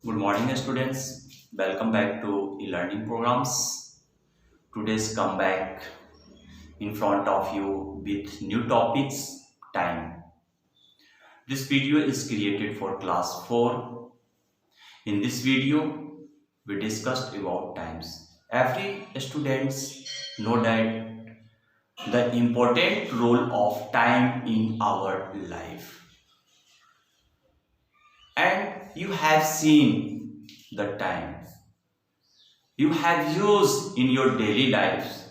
Good morning, students. Welcome back to e-learning programs. Today's come back in front of you with new topics, time. This video is created for class 4. In this video, we discussed about times. Every students know that the important role of time in our life. And you have seen the time you have used in your daily lives.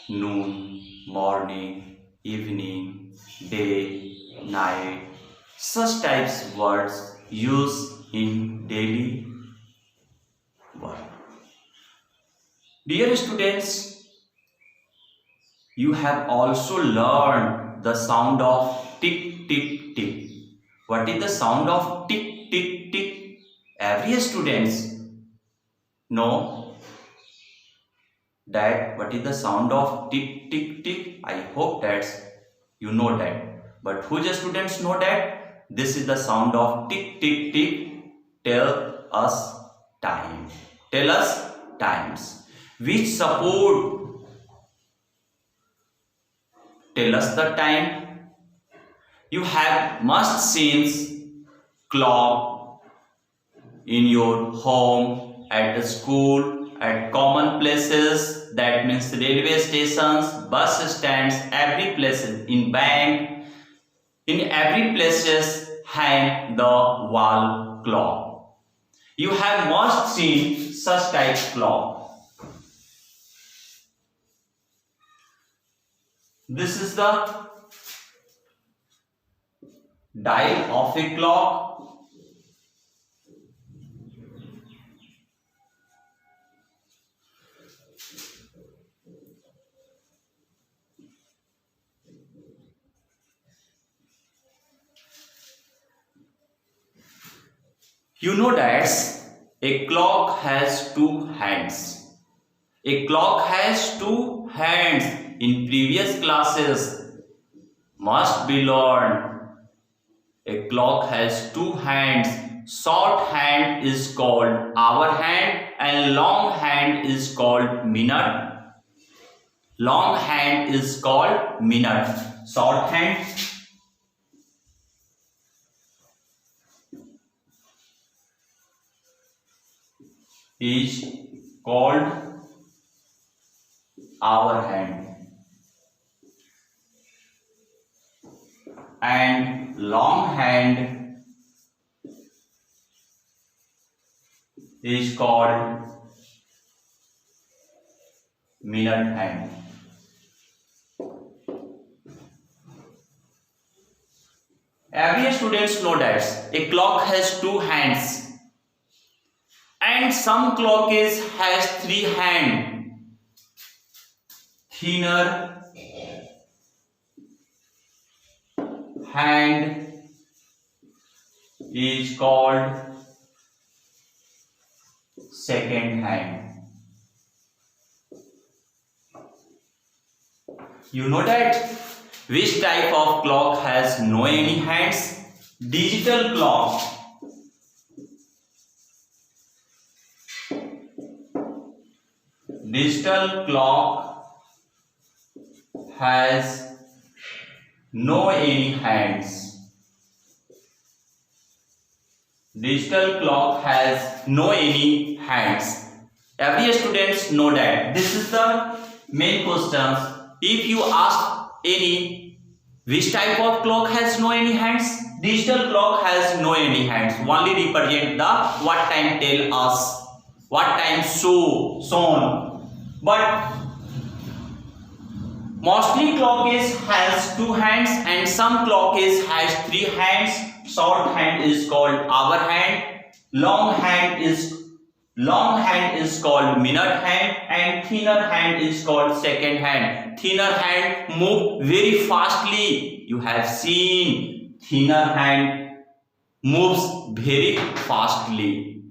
Noon, morning, evening, day, night, such types words used in daily work. Dear students, you have also learned the sound of tick tick tick. What is the sound of tick tick tick? Every students know that what is the sound of tick tick tick. I hope that you know that, but who the students know that this is the sound of tick tick tick? Tell us time, tell us times which support tell us the time. You have must seen clock in your home, at the school, at common places, that means railway stations, bus stands, every place, in bank, in every places hang the wall clock. You have must seen such type clock. This is the dial of a clock. You know that a clock has two hands. A clock has two hands. In previous classes must be learned. A clock has two hands. Short hand is called hour hand and long hand is called minute. Long hand is called minute. Short hand is called hour hand and long hand is called minute hand. Every students know that a clock has two hands and some clock has three hands. Thinner hand is called second hand. You know that which type of clock has no any hands? Digital clock. Digital clock has no any hands. Digital clock has no any hands. Every students know that. This is the main questions. If you ask any which type of clock has no any hands, digital clock has no any hands. Only represent the what time tell us, what time shown. But mostly clock has two hands and some clock has three hands. Short hand is called hour hand, long hand is called minute hand and thinner hand is called second hand. Thinner hand move very fastly. You have seen thinner hand moves very fastly.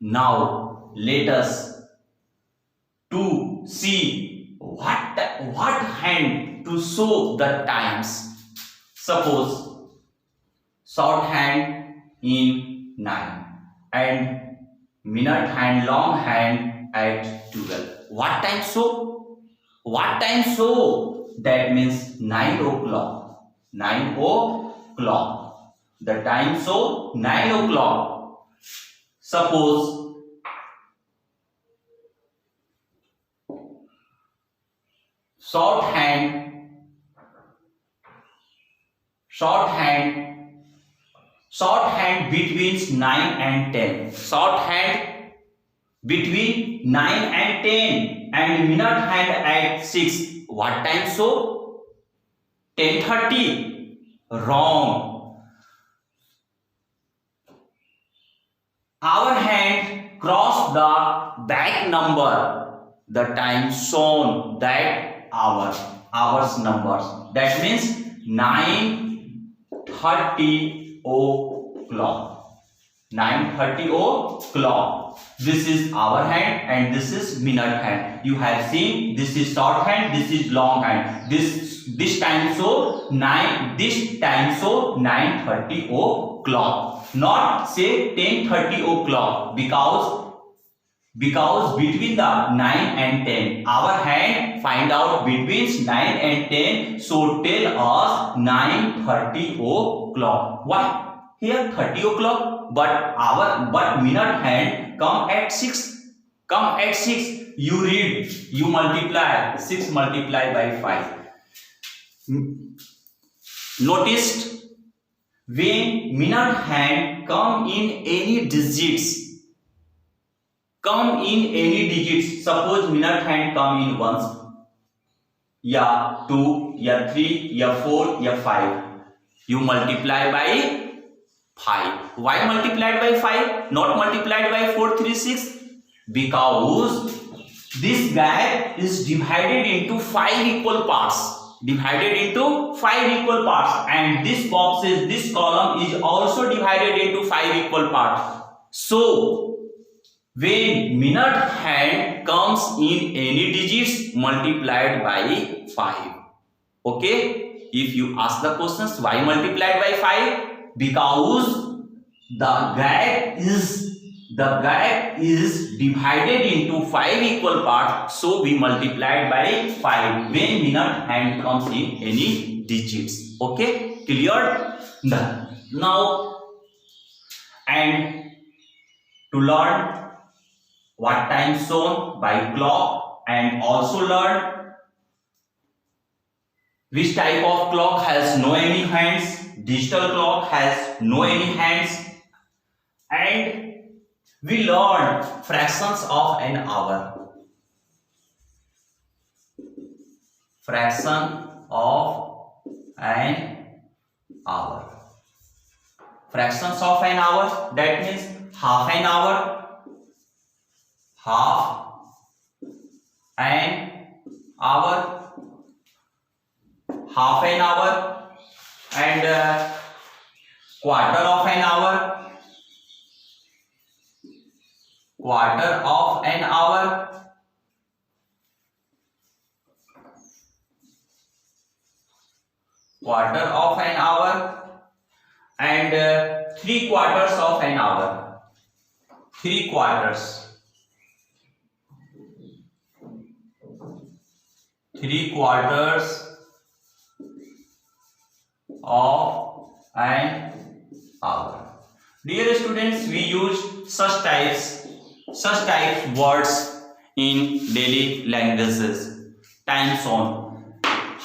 Now let us to see what hand to show the times. Suppose short hand in 9 and minute hand long hand at 12. What time so? What time so? That means 9 o'clock. 9 o'clock. The time so 9 o'clock. Suppose shorthand between 9 and 10. Shorthand between 9 and 10 and minute hand at 6. What time so? 10:30. Wrong. Our hand cross the back number. The time shown that hours numbers. That means 9:30 o'clock. 9:30 o'clock. This is our hand and this is minute hand. You have seen this is short hand, this is long hand. This time so 9:30 o'clock. Not say 10:30 o'clock because between the 9 and 10 our hand find out between 9 and 10, so tell us 9:30 o'clock. Why here 30 o'clock but minute hand come at 6. You read, you multiply 6 multiplied by 5. Noticed when minute hand come in any digits, suppose minute hand come in ones, या 2 या 3 या 4 या 5, you multiply by 5. Why multiplied by 5 not multiplied by 4 3 6? Because this gap is divided into 5 equal parts. And this column is also divided into 5 equal parts. So when minute hand comes in any digits, multiplied by 5. Okay, if you ask the questions why multiplied by 5, because the gap is divided into 5 equal parts, so we multiplied by 5 when minute hand comes in any digits. Okay, clear? Now, and to learn what time shown by clock and also learn which type of clock has no any hands, digital clock has no any hands, and we learn fractions of an hour. Fraction of an hour. Fractions of an hour, that means half an hour, half an hour, and quarter of an hour, and 3/4 of an hour. 3/4 of an hour. Dear students, we use such types words in daily languages. Time zone,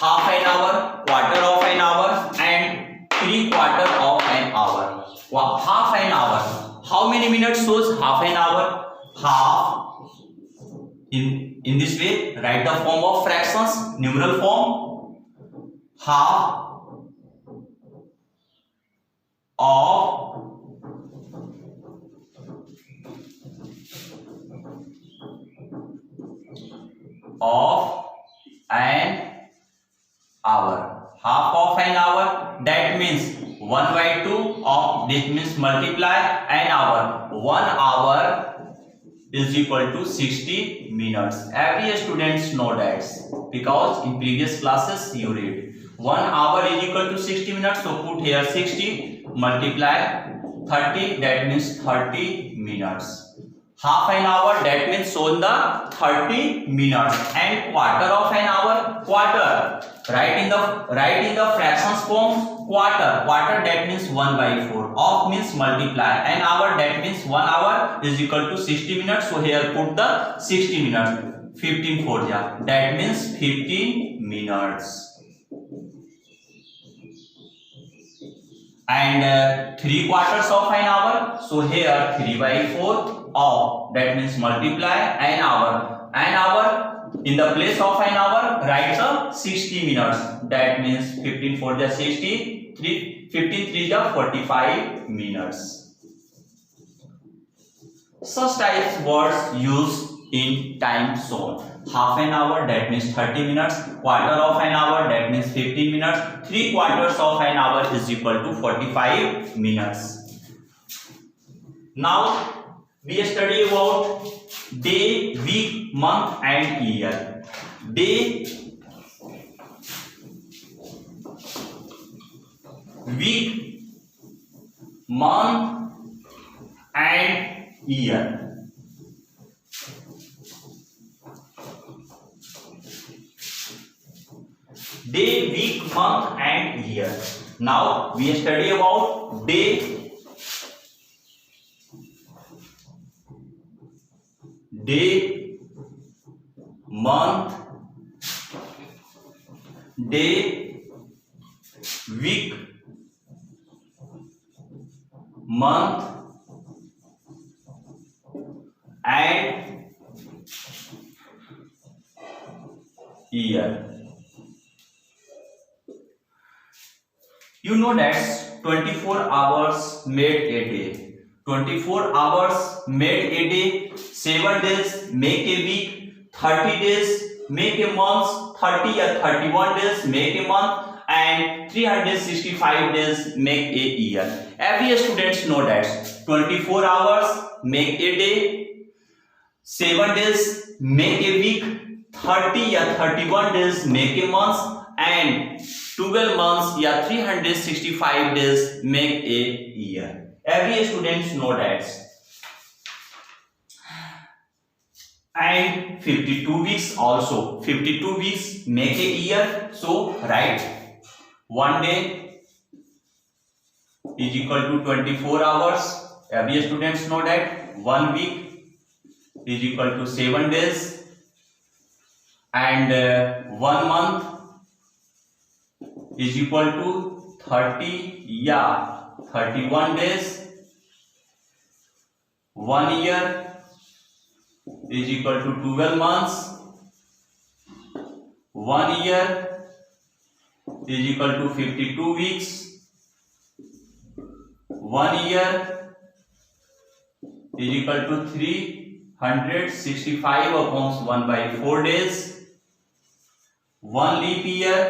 half an hour, quarter of an hour, and 3/4 of an hour. Half an hour. How many minutes shows half an hour? Half. In this way, write the form of fractions, numeral form. Half of an hour. Half of an hour, that means 1/2 of this means multiply an hour. 1 hour is equal to 60 minutes. Every student know that because in previous classes you read 1 hour is equal to 60 minutes. So put here 60 multiply 30, that means 30 minutes. Half an hour, that means shown the 30 minutes, and quarter of an hour, quarter. Write in the fractions form quarter. Quarter, that means 1/4. Of means multiply, and hour, that means 1 hour is equal to 60 minutes. So here put the 60 minutes. 15 4 ja, that means 15 minutes. And 3/4 of an hour, so here 3/4 of, that means multiply an hour in the place of an hour write the 60 minutes, that means 15 4 ja 60, 15 3 ja 45 minutes. Such types words used in time zone. Half an hour, that means 30 minutes. Quarter of an hour, that means 15 minutes. 3/4 of an hour is equal to 45 minutes. Now we study about day, week, month and year. Day, week, month and year. Day, week, month and year. Now we study about day, month, day, week, month and year. You know that 24 hours made a day. 24 hours made a day. 7 days make a week. 30 days make a month. 30 or 31 days make a month. And 365 days make a year. Every student know that 24 hours make a day. 7 days make a week. 30 or 31 days make a month. And 12 months या 365 days make a year. Every student know that. And 52 weeks also. 52 weeks make a year. So write 1 day is equal to 24 hours. Every student know that. 1 week is equal to 7 days. And 1 month is equal to 31 days. 1 year is equal to 12 months. 1 year is equal to 52 weeks. 1 year is equal to 365 upon 1/4 days. 1 leap year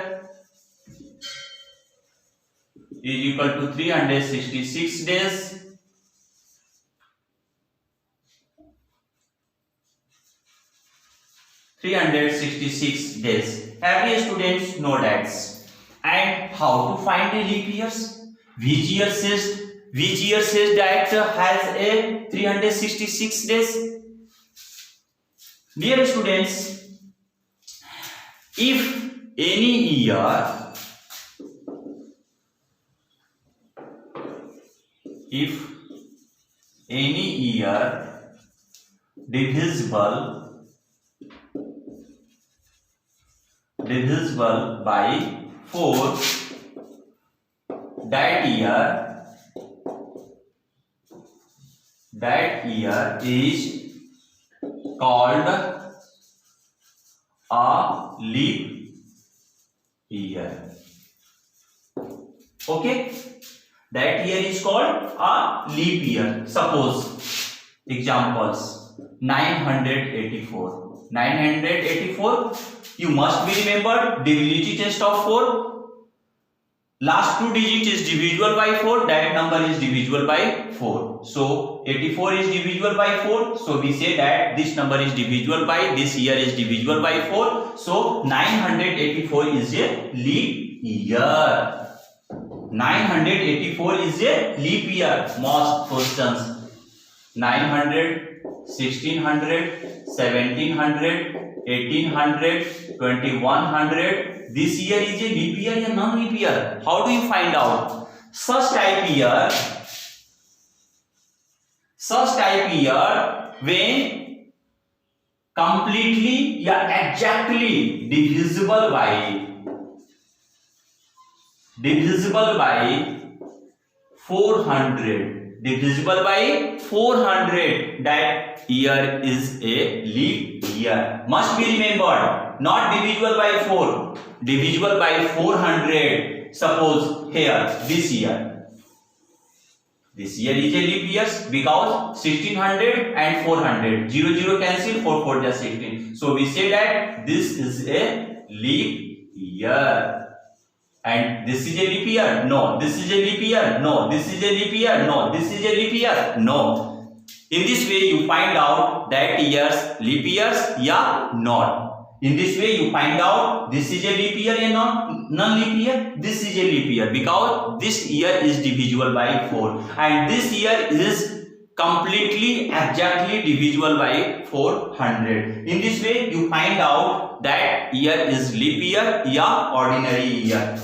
is equal to 366 days. 366 days. Every student know that. And how to find the leap years? Which year says that has a 366 days? Dear students, if any year divisible by 4, that year is called a leap year. Okay, that year is called a leap year. Suppose examples 984. You must be remembered divisibility test of 4. Last 2 digits is divisible by 4. That number is divisible by 4. So 84 is divisible by 4. So we say that this number is divisible by, this year is divisible by 4. So 984 is a leap year. 984 is a leap year. Most questions. 900, 1600, 1700, 1800, 2100. This year is a leap year or non-leap year? How do you find out? Such type year when completely या exactly divisible by 400, divisible by 400, that year is a leap year. Must be remembered, not divisible by 4, divisible by 400. Suppose here this year is a leap year because 1600 and 400, 0 cancel, 4 just 16. So we say that this is a leap year. And this is a leap year? No. This is a leap year? No. This is a leap year? No. This is a leap year? No. In this way you find out that years leap years या not. In this way you find out this is a leap year or non-leap year. This is a leap year because this year is divisible by 4 and this year is completely exactly divisible by 400. In this way you find out that year is leap year या ordinary year.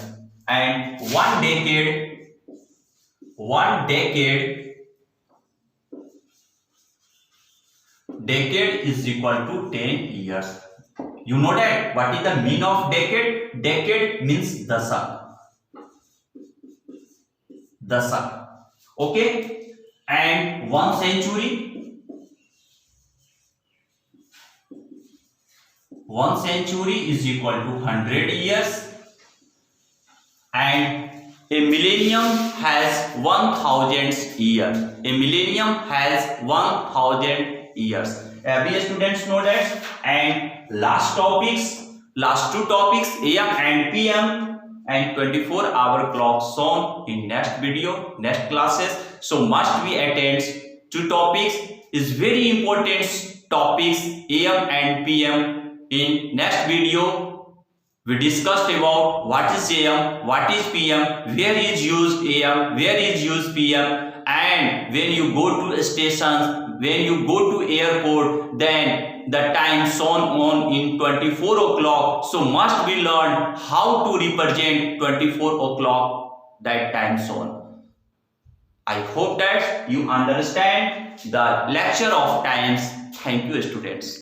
And one decade is equal to 10 years. You know that what is the meaning of decade? Decade means dasak. Okay. And 1 century is equal to 100 years. And a millennium has 1000 years. A millennium has 1000 years. Every students know that. And last two topics, AM and PM, and 24-hour clock shown in next video, next classes. So must be attend 2 topics. Is very important topics AM and PM. In next video we discussed about what is AM, what is PM, where is used AM, where is used PM, and when you go to stations, when you go to airport, then the time shown on in 24 o'clock. So must be learned how to represent 24 o'clock, that time shown. I hope that you understand the lecture of times. Thank you, students.